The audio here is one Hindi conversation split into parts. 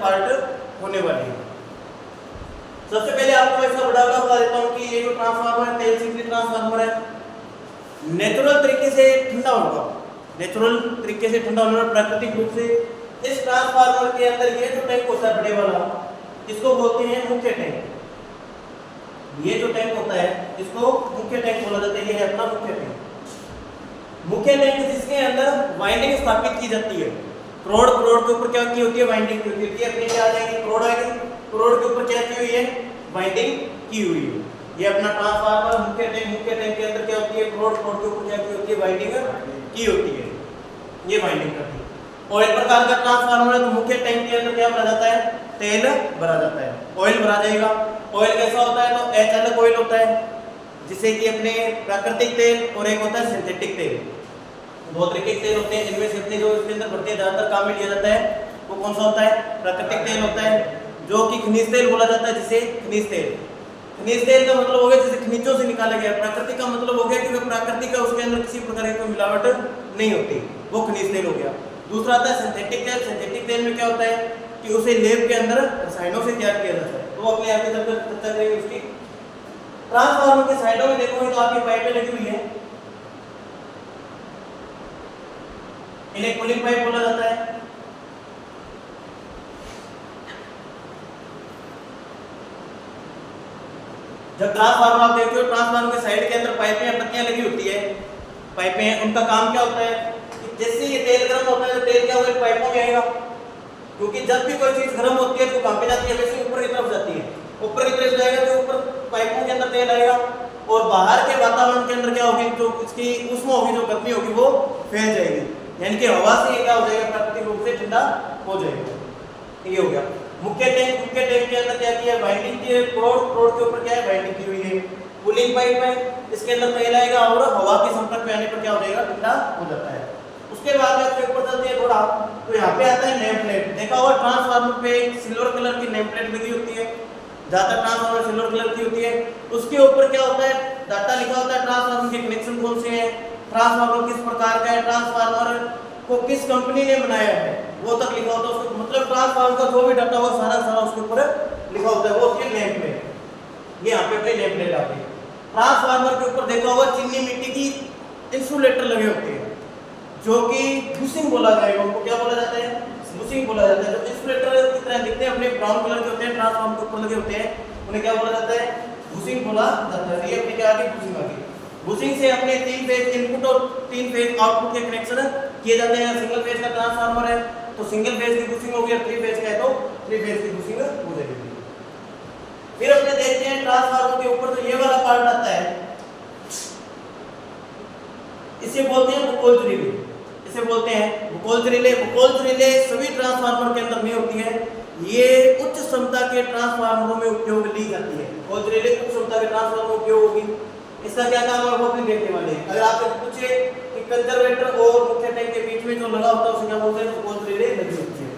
पार्ट होने वाली है। सबसे पहले आपको ऐसा बड़ा बता देता हूँ कि ये जो ट्रांसफार्मर है, तेल सीखी ट्रांसफार्मर है, नेचुरल तरीके से ठंडा होगा, नेचुरल तरीके से ठंडा होने, प्राकृतिक रूप से। इस ट्रांसफार्मर के अंदर ये जो टैंक होता है बड़े वाला, इसको बोलते हैं मुख्य टैंक। ये जो टैंक होता है इसको मुख्य टैंक बोला जाता है। ये है अपना मुख्य टैंक। मुख्य टैंक जिसके अंदर वाइंडिंग स्थापित की जाती है। करोड़ के ऊपर क्या की होती है? वाइंडिंग की होती है। अपने क्या आ जाएगी? करोड़ आएगी। करोड़ के ऊपर क्या की हुई है? वाइंडिंग की हुई है। ये अपना ट्रांसफार्मर मुख्य टैंक के अंदर क्या होती है? करोड़ के ऊपर क्या की होती है? वाइंडिंग की होती है। ये वाइंडिंग करती है। और एक प्रकार का ट्रांसफार्मर है तो मुख्य टैंक के अंदर क्या भरा जाता है? तेल भरा जाता है, ऑयल भरा जाएगा। ऑयल कैसा होता है? तो एचएलएफ ऑयल होता है, जिसे कि अपने प्राकृतिक तेल और एक होता है सिंथेटिक तेल। दो तरीके के तेल होते हैं, इनमें से अपने जो इसके अंदर भरते हैं ज्यादातर काम में लिया जाता है वो कौन सा होता है? प्राकृतिक तेल होता है, जो कि खनिज तेल बोला जाता है, जिसे खनिज तेल। खनिज तेल का मतलब हो गया जैसे खनिजों से निकाला गया। प्राकृतिक का मतलब हो गया कि प्राकृतिक का उसके अंदर किसी प्रकार की कोई मिलावट नहीं होती, वो खनिज तेल हो गया। दूसरा आता है सिंथेटिक तेल। सिंथेटिक तेल में क्या होता है कि उसे लैब के अंदर रसायनों से तैयार किया जाता है। तो वो अपने आगे चलकर चर्चा करेंगे उसकी। ट्रांसफार्मर के साइडों में देखोगे तो आपकी पाइपें लगी हुई है, इन्हें कूलिंग पाइप बोला जाता है। जब ट्रांसफार्मर आप देखते हो, ट्रांसफार्मर के साइड के अंदर पाइपें या पत्तियां लगी होती है। पाइपें, उनका काम क्या होता है कि जैसे ये तेल गर्म होता है तो तेल क्या होगा? पाइपों में आएगा, क्योंकि जब भी कोई चीज गर्म होती है तो कहां पे जाती है? वैसे ऊपर की तरफ जाती है। ऊपर की तरफ जाएगा तो ऊपर पाइपों के अंदर तेल आएगा, और बाहर के वातावरण के अंदर क्या होगी? जो इसकी ऊष्मा होगी, जो गर्मी होगी, वो फैल जाएगी, यानी कि हवा से ये क्या हो जाएगा? प्राकृतिक रूप से ठंडा हो जाएगा। ये हो गया मुख्य टैंक। मुख्य टैंक के अंदर क्या किया? वाइंडिंग की। करोड़ के ऊपर क्या है? वाइंडिंग की हुई है। कूलिंग पाइप है, इसके अंदर तेल आएगा और हवा के संपर्क में आने पर क्या हो जाएगा? ठंडा हो जाता है। उसके बाद में ऊपर चलते हैं थोड़ा, तो यहाँ पे आता है नेम प्लेट। देखा होगा ट्रांसफार्मर पे सिल्वर कलर की नेम प्लेट लगी होती है, ज्यादातर ट्रांसफार्मर सिल्वर कलर की होती है। उसके ऊपर क्या होता है? डाटा लिखा होता है, ट्रांसफार्मर के कनेक्शन कौन से हैं, ट्रांसफार्मर किस प्रकार का है, ट्रांसफार्मर को किस कंपनी ने बनाया है, वो तक लिखा होता है। उसको मतलब ट्रांसफार्मर का जो भी डाटा होगा सारा उसके ऊपर लिखा होता है, वो उसकी नेम प्लेट। ये यहाँ पे अपनी नेम प्लेट आती है। ट्रांसफार्मर के ऊपर देखा होगा चीनी मिट्टी की इंसुलेटर लगे होते हैं, जो कि बुशिंग बोला जाएगा। उनको क्या बोला जाता है? बुशिंग बोला जाता है। जो इंसुलेटर की तरह दिखते हैं, अपने ब्राउन कलर के होते हैं, ट्रांसफार्मर के ऊपर लगे होते हैं, उन्हें क्या बोला जाता है? बुशिंग बोला जाता है। ये अपने क्या आगे? बुशिंग आगे। बुशिंग से अपने 3 फेज इनपुट और 3 फेज आउटपुट के कनेक्शन किए जाते हैं। सिंगल फेज का ट्रांसफार्मर है तो सिंगल फेज की बुशिंग होगी, और 3 फेज का है तो 3 फेज की बुशिंग हो जाएगी। फिर अपने देखते हैं ट्रांसफार्मर के ऊपर तो ये वाला पार्ट आता है, इसे बोलते हैं बुकोल्ज रिले। इसे बोलते हैं बुकोल्ज रिले। बुकोल्ज रिले सभी ट्रांसफार्मर के अंदर नहीं होती है, ये उच्च क्षमता के ट्रांसफार्मरों में उपयोग ली जाती है। बुकोल्ज रिले उच्च क्षमता के ट्रांसफार्मर में उपयोग होगी। इसका क्या काम है वो अपने देखने वाले हैं। अगर आपसे पूछे कि कंजर्वेटर और मुख्य टैंक के बीच में जो लगा होता है उसे क्या बोलते हैं? बुकोल्ज रिले लगी होती है।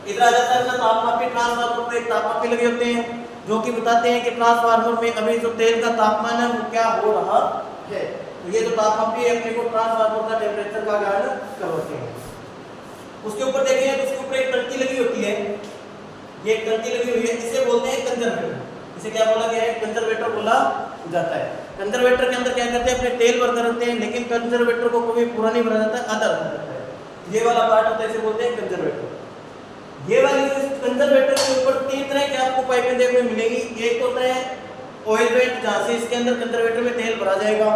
इधर आ जाता है तापमापी। ट्रांसफार्मर पर एक तापमापी लगे होते हैं, जो कि बताते हैं कि ट्रांसफार्मर में अभी जो तेल का तापमान है वो क्या हो रहा है। तो ये जो तापमापी है अपने को ट्रांसफार्मर का टेम्परेचर का ज्ञान करवाते हैं। उसके ऊपर देखें तो उसके ऊपर एक टंकी लगी होती है, ये एक टंकी लगी हुई है, इसे बोलते हैं कंजर्वेटर। इसे क्या बोला गया है? कंजर्वेटर बोला जाता है। कंजर्वेटर के अंदर क्या करते हैं? अपने तेल भरते रहते हैं, लेकिन कंजर्वेटर को कभी पूरा नहीं भरा जाता है, आधा भरा जाता है। ये वाला पार्ट होता है, इसे बोलते हैं कंजर्वेटर। ये वाली कंजर्वेटर के ऊपर 3 तरह की आपको पाइपें देखने को मिलेगी। एक होता है ऑयल वेट, जहां से इसके अंदर कंजर्वेटर में तेल भरा जाएगा।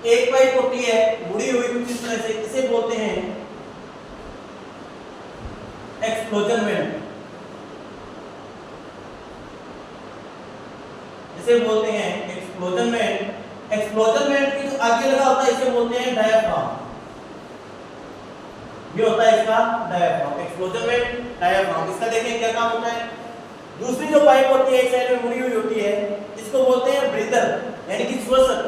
एक पाइप होती है मुड़ी हुई कुछ इस तरह से, इसे बोलते हैं एक्सप्लोजन वेंट। इसे बोलते हैं एक्सप्लोजन वेंट। एक्सप्लोजन वेंट की जो आगे लगा होता है इसे बोलते हैं डायाफ्राम। ये होता है इसका डायाफ्राम। Explosion went, diaphragm. इसका देखें क्या काम होता है। दूसरी जो पाइप होती है एक साइड में मुड़ी हुई होती है, इसको बोलते हैं ब्रीदर, यानी कि श्वसक।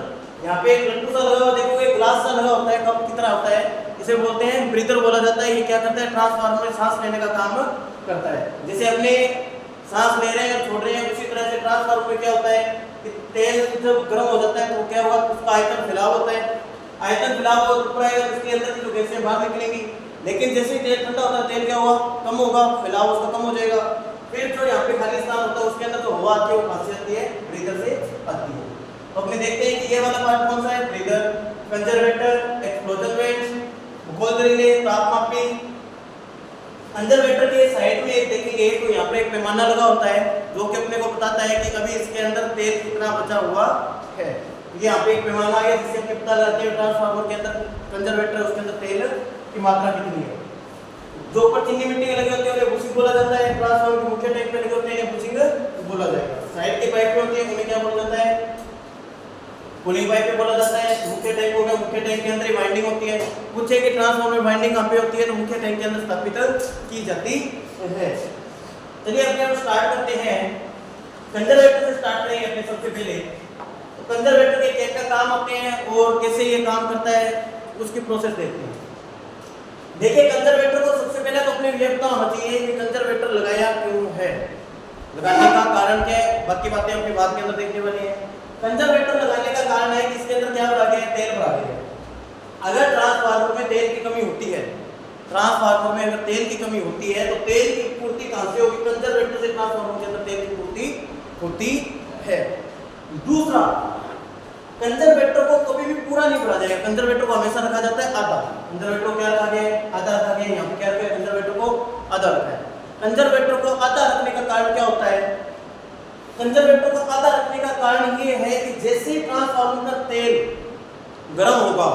यहाँ पे एक लट्टू सा लगा हुआ देखोगे, ग्लास सा लगा होता है, कप की तरह होता है, इसे बोलते हैं ब्रीदर बोला जाता है। ये क्या करता है? ट्रांसफार्मर में सांस लेने का काम करता है। जैसे अपने सांस ले रहे हैं और छोड़ रहे हैं, उसी तरह से ट्रांसफार्मर में क्या होता है कि तेल जब गर्म हो जाता है तो क्या होगा? उसका आयतन फैलाव होता है। आयतन फैलाव ऊपर आएगा तो इसके अंदर की जो गैसें बाहर निकलेंगी, लेकिन जैसे ही तेल ठंडा होता है तेल क्या होगा, कम होगा, फैलाव उसका कम हो जाएगा। फिर जो यहाँ पे खाली स्थान होता है उसके अंदर जो हवा आती है वो कहाँ से आती है, ब्रीदर से आती है। तो अपने देखते हैं कि ये वाला पार्ट कौन सा है, ब्रीदर, कंजर्वेटर, एक्सप्लोजन वेंट, भूगोल रिले, तापमापी। कंजर्वेटर के साइड में एक देखेंगे तो यहाँ पे एक पैमाना लगा होता है जो कि अपने को बताता है कि अभी इसके अंदर तेल कितना बचा हुआ है। यहाँ पे एक पैमाना आ गया जिससे अपने पता लगाते हैं ट्रांसफार्मर के अंदर, कंजर्वेटर उसके अंदर तेल की मात्रा कितनी है। जो ऊपर चीनी मिट्टी के लगे होते हैं उन्हें बुशिंग बोला जाता है, ट्रांसफार्मर के मुख्य टैंक पे लगे होते हैं इन्हें बुशिंग बोला जाएगा। साइड के पाइप होते हैं उन्हें क्या बोला जाता है, कूलिंग पाइप पे बोला जाता है। मुख्य टैंक हो गया, मुख्य टैंक के अंदर वाइंडिंग होती है। पूछे कि ट्रांसफार्मर वाइंडिंग कहाँ पे होती है, तो मुख्य टैंक के अंदर स्थापित की जाती है। चलिए अपने हम स्टार्ट करते हैं, कंजर्वेटर से स्टार्ट करेंगे अपने सबसे पहले। तो कंजर्वेटर के क्या क्या काम होते हैं और कैसे ये काम करता है उसकी प्रोसेस देखते हैं। देखिए कंजर्वेटर को सबसे पहले तो अपने ये पता होना चाहिए कि कंजर्वेटर लगाया क्यों है, लगाने का कारण क्या है, बाकी बातें अपनी बात के अंदर देखने वाली है। कंजर्वेटर लगाने का कारण है कि इसके अंदर क्या भरा गया है, तेल भरा गया है। अगर ट्रांसफार्मर में तेल की कमी होती है, ट्रांसफार्मर में अगर तेल की कमी होती है तो तेल की पूर्ति कहां से होगी, कंजर्वेटर से ट्रांसफार्मर के अंदर तेल की पूर्ति होती है। दूसरा, कंजर्वेटर को कभी भी पूरा नहीं भरा जाएगा, कंजर्वेटर को हमेशा रखा जाता है आधा। कंजर्वेटर को क्या रखा गया है, आधा रखा गया है। यहाँ पे क्या रखा है, कंजर्वेटर को आधा रखा है। कंजर्वेटर को आधा रखने का कारण क्या होता है, कंजर्वेटर को आधा रखने का कारण ये है कि जैसे ही ट्रांसफार्मर का तेल गर्म होगा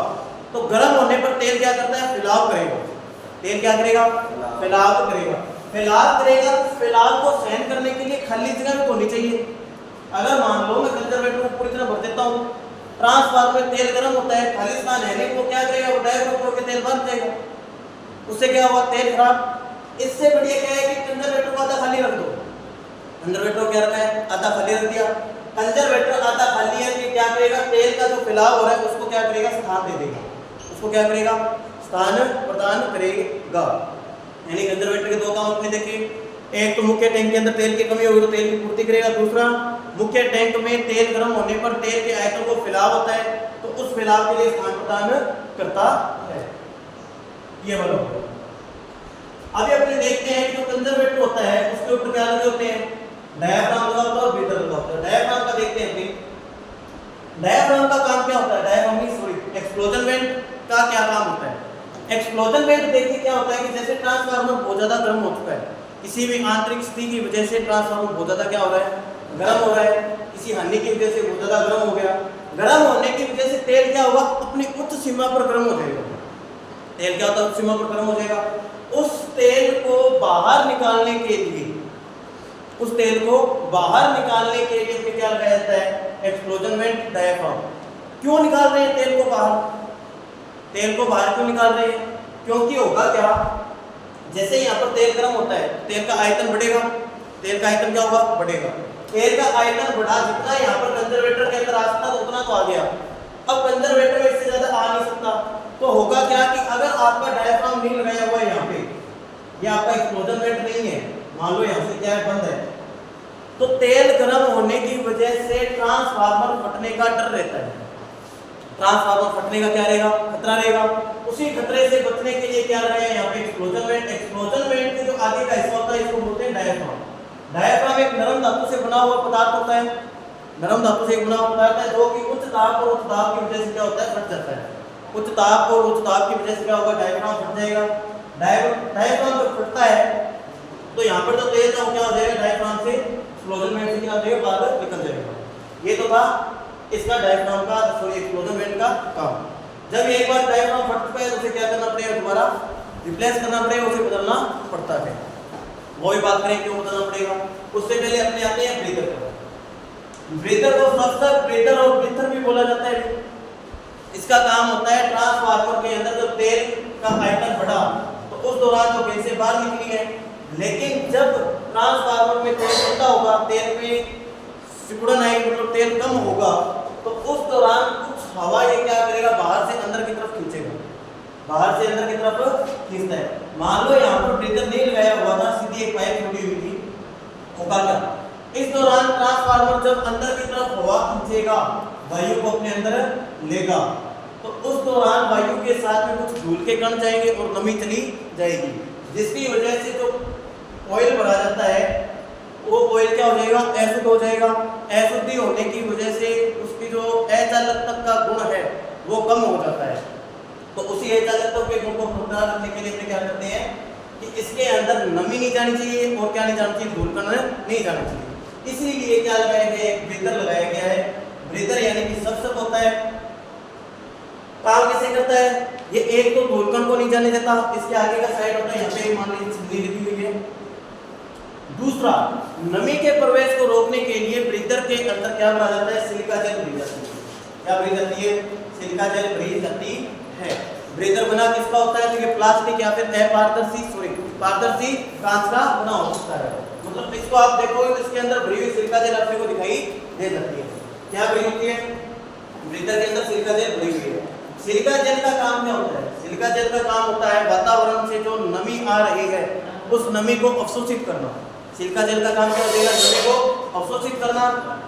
तो गर्म होने पर तेल क्या करता है, फैलाव करेगा। तेल क्या करेगा, फैलाव करेगा। फैलाव करेगा तो फैलाव को सहन करने के लिए खाली जगह भी होनी चाहिए। अगर मान लो मैं कंजर्वेटर को पूरी तरह भर देता हूँ, ट्रांसफार्मर में तेल गर्म होता है, खाली स्थान है नहीं, तो क्या करेगा, वो डायरेक्ट होकर तेल भर जाएगा, उससे क्या होगा, तेल खराब। इससे बढ़िया क्या है कि कंजर्वेटर को आधा खाली रख दो। कंजर्वेटर क्या रखा है, आधा खाली रख दिया। कंजर्वेटर आधा खाली है कि क्या करेगा, तेल का जो फैलाव हो रहा है उसको क्या करेगा, स्थान दे देगा, उसको क्या करेगा, स्थान प्रदान करेगा। यानी कंजर्वेटर के दो काम अपने देखे, एक तो मुख्य टैंक के अंदर तेल की कमी होगी तो तेल की पूर्ति करेगा। दूसरा, मुख्य टैंक में तेल गर्म होने पर तेल के आयतन को फैलाव होता है तो उस फैलाव के लिए स्थान प्रदान करता है। ये वाला अभी अपने देखते हैं कि जो कंजर्वेटर होता है उसके ऊपर क्या लगे होते हैं, डायाफ्राम लगा होता है और ब्रीदर लगा होता है। डायाफ्राम का देखते हैं अपने, डायाफ्राम का काम क्या होता है, डायाफ्राम सॉरी एक्सप्लोजन वेंट का क्या काम होता है। एक्सप्लोजन वेंट देखिए क्या होता है कि जैसे ट्रांसफार्मर बहुत ज्यादा गर्म हो चुका है, किसी भी आंतरिक स्थिति की वजह से ट्रांसफार्मर बहुत ज्यादा क्या हो रहा है, गर्म हो रहा है, किसी हानि की वजह से बहुत ज्यादा गर्म हो गया। गर्म होने की वजह से तेल क्या होगा, अपनी उच्च सीमा पर गर्म हो जाएगा। तेल क्या होता है, उच्च सीमा पर गर्म हो जाएगा। उस तेल को बाहर निकालने के लिए, उस तेल को बाहर निकालने के लिए क्या लगाया जाता है, एक्सप्लोजन वेंट, डायाफ्राम। क्यों निकाल रहे हैं तेल को बाहर, तेल को बाहर क्यों निकाल रहे हैं, क्योंकि होगा क्या, जैसे यहाँ पर तेल गर्म होता है तेल का आयतन बढ़ेगा, तेल का आयतन क्या होगा, बढ़ेगा। तेल का आयतन बढ़ा, जितना यहाँ पर कंजर्वेटर के अंदर आ सकता था उतना तो आ गया, अब कंजर्वेटर में इससे ज्यादा आ नहीं सकता। तो होगा क्या कि अगर आपका डायाफ्राम नहीं लगाया हुआ है यहाँ पे, ये आपका एक्सप्लोजन वेंट नहीं है, मान लो यहाँ से क्या है, बंद है, तो तेल गर्म होने की वजह से ट्रांसफार्मर फटने का डर रहता है। ट्रांसफार्मर फटने का क्या रहेगा, खतरा रहेगा। उसी खतरे से बचने के लिए क्या लगाया है यहाँ पे, एक्सप्लोजन वेंट। एक्सप्लोजन वेंट के जो आगे का हिस्सा होता है इसको बोलते हैं डायाफ्राम। डायाफ्राम एक नरम धातु से बना हुआ पदार्थ होता है, नरम धातु से बना हुआ पदार्थ है जो कि उच्च दाब और उच्च दाब की वजह से क्या होता है, फट जाता है। उच्च ताप और उच्च दाब की वजह से क्या होगा, डायाफ्राम फट जाएगा। डायाफ्राम जब फटता है तो यहाँ पर जो तेल था वो क्या हो जाएगा, डायाफ्राम से एक्सप्लोजन वेंट से क्या हो जाएगा, बाहर निकल जाएगा। ये तो था इसका डायाफ्राम का सॉरी एक्सप्लोजन वेंट का काम। जब एक बार डायाफ्राम फट चुका है तो उसे क्या करना पड़ेगा, दोबारा रिप्लेस करना पड़ेगा, उसे बदलना पड़ता है। वो भी बात करें क्यों बदलना पड़ेगा, उससे पहले अपने आते हैं ब्रीदर को। ब्रीदर को फ्लक्सर, ब्रीदर और ब्रीथर भी बोला जाता है। इसका काम होता है ट्रांसफार्मर के अंदर जब तेल का आयतन बढ़ा तो उस दौरान जो गैसें बाहर निकली है, लेकिन जब ट्रांसफार्मर में तेल ठंडा होगा, तेल में सिकुड़न आएगी, मतलब तेल कम होगा, तो उस दौरान कुछ हवा ये क्या करेगा, बाहर से अंदर की तरफ खींचेगा, बाहर से अंदर की तरफ खींचता है। मान लो यहाँ पर ब्रीदर नहीं लगाया हुआ था, सीधी एक पाइप छोड़ी हुई थी, होगा क्या, इस दौरान ट्रांसफार्मर जब अंदर की तरफ हवा खींचेगा, वायु को अपने अंदर लेगा, तो उस दौरान वायु के साथ में कुछ धूल के कण जाएंगे और नमी चली जाएगी, जिसकी वजह से जो ऑयल भरा जाता है वो ऑयल क्या हो जाएगा, अशुद्ध हो जाएगा। अशुद्धि होने की वजह से उसकी जो अचालकता का गुण है वो कम हो जाता है। तो उसी अचालकता के गुण को बरकरार रखने के लिए क्या करते हैं कि इसके अंदर नमी नहीं जानी चाहिए और क्या नहीं जाना चाहिए, धूल कण नहीं जाना चाहिए। इसीलिए क्या लगाया गया है, ब्रीदर लगाया गया है। ब्रीदर यानी कि सब्सक होता है, काम कैसे करता है, ये एक तो धूल कण को नहीं जाने देता, इसके आगे का साइड होता है, यहाँ पे मान लीजिए छिल्ली लगी हुई है। दूसरा, नमी के प्रवेश को रोकने के लिए ब्रीदर के अंदर क्या भरा जाता है, सिलिका जेल भरी जाती है। क्या भरी जाती है, सिलिका जेल भरी जाती है। ब्रीदर बना किसका होता है, तो ये प्लास्टिक या फिर पारदर्शी कांच का बना होता है। मतलब इसको आप देखोगे तो इसके अंदर भरी हुई सिलिका जेल आपको दिखाई दे जाती है। क्या भरी होती है, ब्रीदर के अंदर सिलिका जेल भरी हुई है। सिलिका जेल का काम क्या होता है, सिलिका जेल का काम होता है वातावरण से जो नमी आ रही है उस नमी को अवशोषित करना। सिलिका जेल का काम क्या होगा, नमी को अवशोषित करना।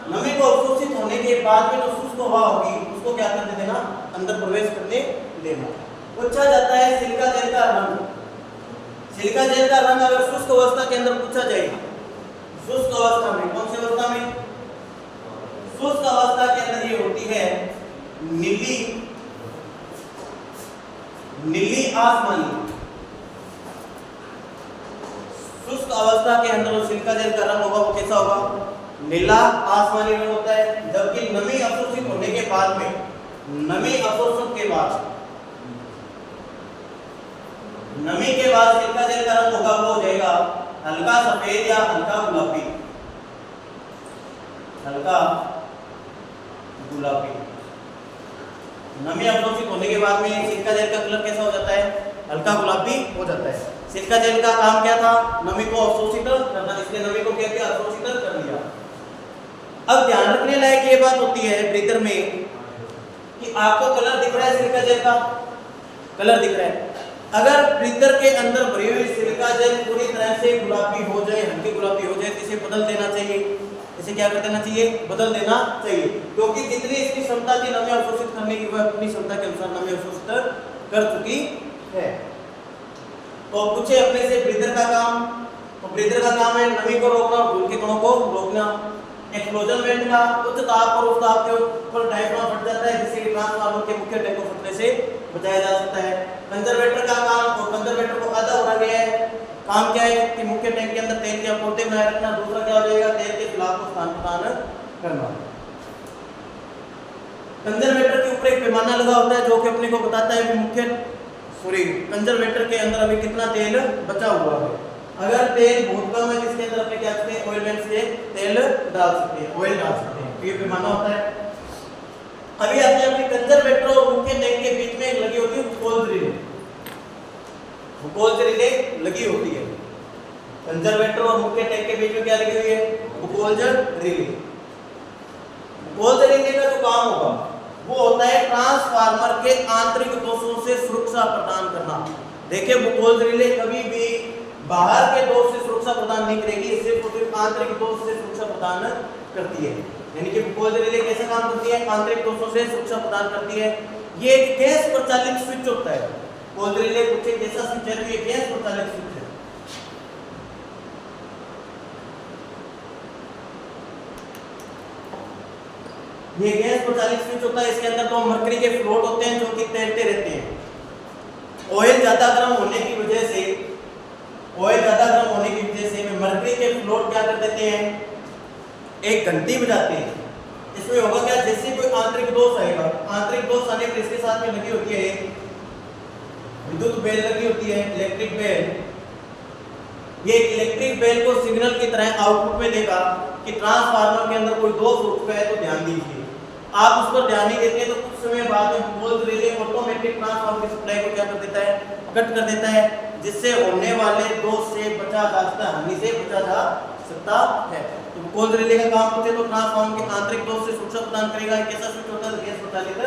नमी को अवशोषित होने के बाद में जो शुष्क हवा होगी उसको क्या करने देना, अंदर प्रवेश करने देना। पूछा जाता है सिलिका जेल का रंग। सिलिका जेल का रंग अगर शुष्क अवस्था के अंदर पूछा जाए, शुष्क अवस्था में, कौन सी अवस्था में, शुष्क अवस्था के अंदर ये होती है नीली आसमानी। शुष्क अवस्था के अंदर जो सिलिका जेल का रंग होगा वो कैसा होगा, नीला आसमानी रंग होता है। जबकि नमी अवशोषित होने के बाद में, नमी अवशोषण के बाद, नमी के बाद सिलिका जेल का रंग होगा वो हो जाएगा हल्का सफेद या हल्का गुलाबी, हल्का गुलाबी। नमी अवशोषित होने के बाद में सिलिका जेल का कलर कैसा हो जाता है, हल्का गुलाबी हो जाता है। सिलिका जेल का काम क्या था, नमी को अवशोषित करना, इसलिए नमी को क्या किया, अवशोषित कर दिया। अब ध्यान रखने लायक ये बात होती है ब्रीदर में कि आपको कलर दिख रहा है, सिलिका जेल का कलर दिख रहा है। अगर ब्रीदर के अंदर भरी हुई सिलिका जेल पूरी तरह से गुलाबी हो जाए, हल्की गुलाबी हो जाए, तो इसे बदल देना चाहिए। इसे क्या कर देना चाहिए, बदल देना चाहिए, क्योंकि जितनी इसकी क्षमता थी नमी अवशोषित करने की, वह अपनी क्षमता के अनुसार नमी अवशोषित कर चुकी है। तो पूछे अपने से ब्रीदर का काम, तो ब्रीदर का काम है नमी को रोकना और धूल के कणों को रोकना। एक्सप्लोजन वेंट का उच्च ताप और उस ताप के ऊपर डायफ्राम फट जाता है, जिससे कि ट्रांसफार्मर के मुख्य टैंक को फटने से बचाया जा सकता है। कंजर्वेटर का काम, और कंजर्वेटर को आधा उड़ा गया है, काम क्या है कि मुख्य टैंक के अंदर तेल की आपूर्ति बनाए रखना। दूसरा क्या हो जाएगा, तेल के खिलाफ को स्थान प्रदान करना। कंजर्वेटर के ऊपर एक पैमाना लगा होता है जो कि अपने को बताता है कि कंजर्वेटर के अंदर अभी कितना तेल बचा हुआ है। अगर तेल बहुत कम है जिसके अंदर अपने क्या करते हैं, ऑयल वेंट से तेल डाल सकते हैं, ऑयल डाल सकते हैं, तो ये पैमाना होता है। अभी आते हैं अपने कंजर्वेटर और मुख्य टैंक के बीच में लगी होती है बुकोल रिले। बुकोल रिले लगी होती है, कंजर्वेटर और मुख्य टैंक के बीच में क्या लगी हुई है, बुकोल रिले। बुकोल रिले का जो काम होगा वो होता है ट्रांसफार्मर के आंतरिक दोषों से सुरक्षा प्रदान करना। देखिए बुकोल रिले कभी भी बाहर के दोष से सुरक्षा प्रदान नहीं करेगी, सिर्फ आंतरिक दोष से सुरक्षा प्रदान करती है। यानी कि बुकोल रिले कैसे काम करती है, आंतरिक दोषों से सुरक्षा प्रदान करती है। ये एक गैस प्रचालित स्विच होता है। बुकोल रिले कुछ एक ऐसा स्विच है, तो ये गैस प्रचालित स्विच है। ये गैस प्रचालित स्विच होता है, इसके अंदर 2 मरकरी के फ्लोट होते हैं जो कि तैरते रहते हैं। ऑयल ज्यादा गर्म होने की वजह से, मरकरी के फ्लोट क्या कर देते हैं, एक घंटी बजाते हैं। इसमें होगा क्या, जैसे कोई आंतरिक दोष आएगा, आंतरिक दोष आने पर इसके साथ में लगी होती है विद्युत बेल लगी होती है, इलेक्ट्रिक बेल। ये इलेक्ट्रिक बेल को सिग्नल की तरह आउटपुट में देगा कि ट्रांसफार्मर के अंदर कोई दोष उठ गया है, तो ध्यान दीजिए। आप उस पर ध्यान नहीं देते हैं तो कुछ समय बाद में बुकोल रिले ऑटोमेटिक ट्रांसफार्मर की सप्लाई को क्या कर देता है, कट कर देता है, जिससे होने वाले दोष से बचा जा सकता है, हानि से बचा जा सकता है। तो बुकोल रिले का काम होता है, तो ट्रांसफार्मर के आंतरिक दोष से सुरक्षा प्रदान करेगा। कैसा स्विच होता है, गैस प्रचालित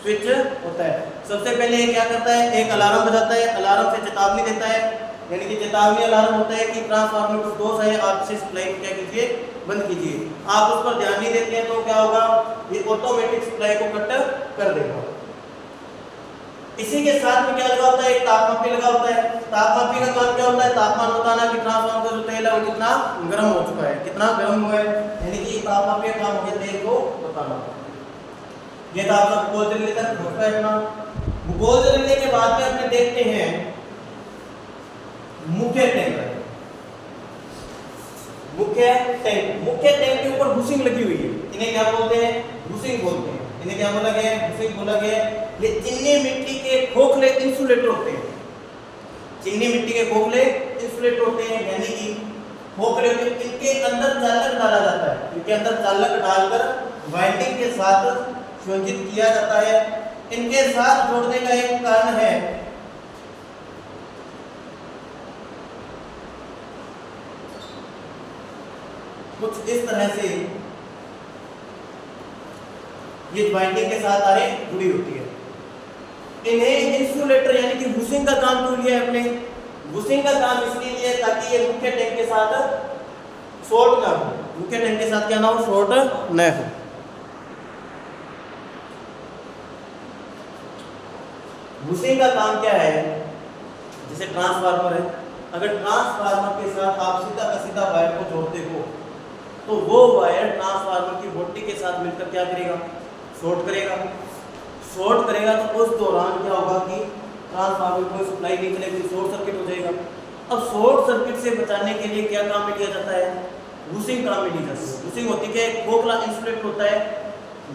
स्विच होता है। सबसे पहले ये क्या करता है, एक अलार्म बजाता है, अलार्म से चेतावनी देता है, यानी कि चेतावनी अलार्म होता है कि ट्रांसफार्मर में कुछ दोष है, आप इसे सप्लाई को क्या कीजिए, बंद कीजिए। आप उस पर ध्यान नहीं देते हैं तो क्या होगा, ये ऑटोमेटिक सप्लाई को कट कर देगा। इसी के साथ में क्या लगा होता है, एक तापमापी लगा होता है। तापमापी का काम क्या होता है, तापमान बताना कि ट्रांसफार्मर का जो तेल है वो कितना गर्म हो चुका है, कितना गर्म हुआ है, यानी कि तापमापी का काम हो गया तेल को बताना। ये था आपका भूगोल से रिलेटेड होता है अपना। भूगोल से लेने के बाद में अपने देखते हैं मुख्य टैंक। मुख्य टैंक के ऊपर बुशिंग लगी हुई है, इन्हें क्या बोलते हैं, बुशिंग बोलते हैं। इन्हें क्या बोला गया है, बुशिंग बोला गया है। ये चीनी मिट्टी के खोखले इंसुलेटर होते हैं, चीनी मिट्टी के खोखले इंसुलेटर होते हैं, यानी कि खोखले होते हैं। इनके अंदर चालक डाला जाता है, इनके अंदर चालक डालकर वाइंडिंग के साथ संयोजित किया जाता है। इनके साथ जोड़ने का एक कारण है कुछ इस तरह से ये वाइंडिंग के साथ तारें जुड़ी होती है। इन्हें इंसुलेटर यानी कि बुशिंग का काम क्यों लिया है अपने, बुशिंग का काम इसलिए लिया है ताकि ये मुख्य टैंक के साथ शॉर्ट ना हो, मुख्य टैंक के साथ क्या ना हो, शॉर्ट न हो। बुशिंग का काम क्या है, जैसे ट्रांसफार्मर है, अगर ट्रांसफार्मर के साथ आप सीधा का सीधा वायर को जोड़ते हो तो वो वायर ट्रांसफार्मर की बॉडी के साथ मिलकर क्या करेगा, शॉर्ट करेगा। शॉर्ट करेगा तो उस दौरान क्या होगा कि ट्रांसफार्मर को सप्लाई नहीं चलेगी, शॉर्ट सर्किट हो जाएगा। अब शॉर्ट सर्किट से बचाने के लिए क्या काम में लिया जाता है, बुशिंग काम में ली जाती है। बुशिंग होती है एक खोखला इंसुलेटर होता है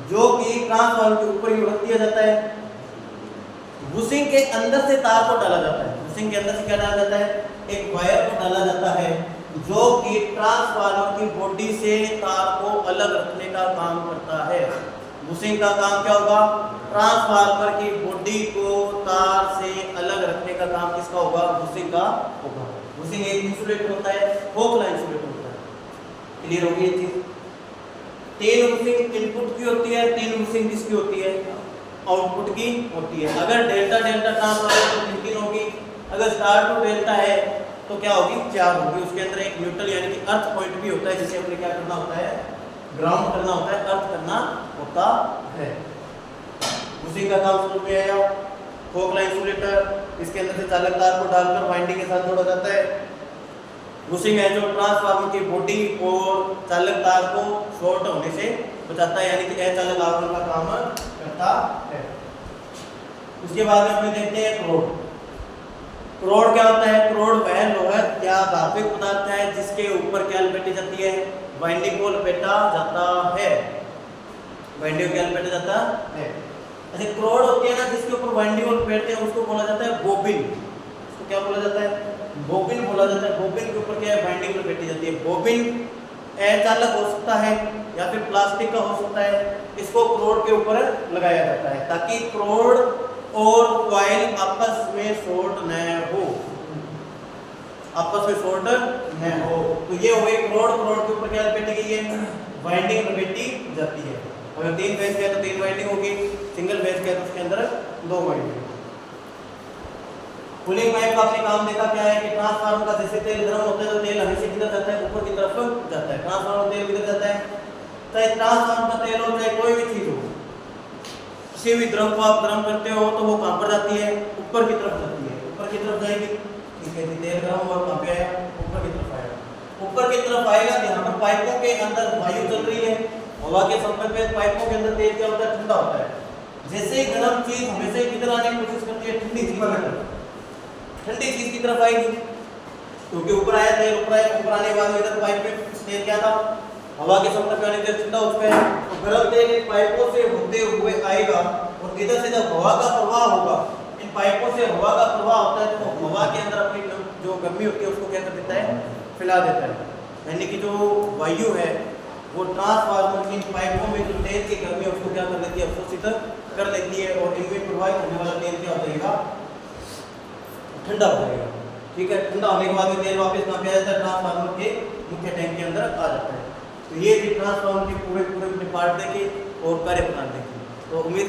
जो कि ट्रांसफार्मर के ऊपर ही रख दिया जाता है। बुशिंग के अंदर से तार को डाला जाता है, बुशिंग के अंदर से क्या डाला जाता है, एक वायर को डाला जाता है जो कि ट्रांसफार्मर की बॉडी से तार को अलग रखने का काम करता है। बुशिंग का काम क्या होगा, ट्रांसफार्मर की बॉडी को तार से अलग रखने का काम किसका होगा, बुशिंग का होगा। बुशिंग एक इंसुलेटर होता है, खोखला इंसुलेटर होता है। क्लियर होगी ये चीज। तीन बुशिंग इनपुट की होती है, तीन बुशिंग किसकी होती है, आउटपुट की होती है। अगर डेल्टा डेल्टा ट्रांसफार्मर तो 3 होगी, अगर स्टार टू डेल्टा है तो क्या होगी, 4 होगी। उसके अंदर एक न्यूट्रल यानी कि अर्थ पॉइंट भी होता है, जिसे हमने क्या करना होता है, ग्राउंड करना होता है, अर्थ करना होता है। उसी का काम समझ में आया। खोखला इंसुलेटर, इसके अंदर से चालक तार को डालकर वाइंडिंग के साथ जोड़ा जाता है। बुशिंग है जो ट्रांसफार्मर की बॉडी और चालक तार को शॉर्ट होने से बचाता है, यानी कि अचालक आवरण का काम करता है। उसके बाद में अपने देखते हैं क्रोड। क्रोड क्या होता है, क्रोड वह लोहा या धात्विक पदार्थ है जिसके ऊपर क्या लपेटी जाती है, वाइंडिंग को लपेटा जाता है, वाइंडिंग को क्या लपेटा जाता है। अच्छा, क्रोड होती है ना जिसके ऊपर वाइंडिंग को लपेटते हैं उसको बोला जाता है बोबिन। उसको क्या बोला जाता है, बोबिन बोला जाता है। बोबिन के ऊपर क्या है, वाइंडिंग लपेटी जाती है। बोबिन अचालक हो सकता है या फिर प्लास्टिक का हो सकता है। इसको क्रोड के ऊपर लगाया जाता है ताकि क्रोड और कॉइल आपस में शॉर्ट न हो, आपस में शॉर्ट न हो। तो ये हो गई क्रोड। क्रोड के ऊपर क्या लपेटी गई है, वाइंडिंग लपेटी जाती है। अगर 3 फेज का है तो 3 वाइंडिंग होगी, सिंगल फेज का है तो उसके अंदर 2 वाइंडिंग। कूलिंग पाइप का आपने काम देखा क्या है कि ट्रांसफार्मर का जैसे तेल गर्म होता है तो तेल हमेशा किधर जाता है, ऊपर की तरफ जाता है। ट्रांसफार्मर तेल किधर जाता है, चाहे ट्रांसफार्मर का तेल हो चाहे कोई भी चीज हो, किसी भी द्रव को आप गर्म करते हो तो वो कहां पर जाती है, ऊपर की तरफ जाती है, ऊपर की तरफ जाएगी। ठीक है, तेल गर्म हुआ कहां पे आया, ऊपर की तरफ आएगा। ऊपर की तरफ आएगा तो यहाँ पर पाइपों के अंदर वायु चल रही है, हवा के संपर्क में पाइपों के अंदर तेल क्या होता है, ठंडा होता है। जैसे ही गर्म चीज हमेशा किधर आने की कोशिश करती है, ठंडी चीज पर, ठंडी चीज की तरफ आएगी, क्योंकि ऊपर आया तेल, ऊपर आया, ऊपर आने के बाद इधर पाइप में तेल क्या था, हवा के संपर्क में आने से ठंडा हो चुका है। तो गर्म तेल इन पाइपों से होते हुए आएगा और इधर से जब हवा का प्रवाह होगा, इन पाइपों से हवा का प्रवाह होता है तो हवा के अंदर अपनी जो गर्मी होती है उसको क्या कर देता है, फैला देता है। यानी कि जो वायु है वो ट्रांसफार्मर की इन पाइपों में जो तेल की गर्मी है उसको क्या कर लेती है, अवशोषित कर लेती है और इनमें प्रवाहित होने वाला तेल क्या हो जाएगा, ठंडा हो जाएगा। ठीक है, ठंडा होने के बाद में तेल वापस कहाँ पे आ जाता है, ट्रांसफार्मर के मुख्य टैंक के अंदर आ जाता है। तो ये भी ट्रांसफार्मर के पूरे पूरे पार्ट देखे और कार्य प्रणाली देखे। तो उम्मीद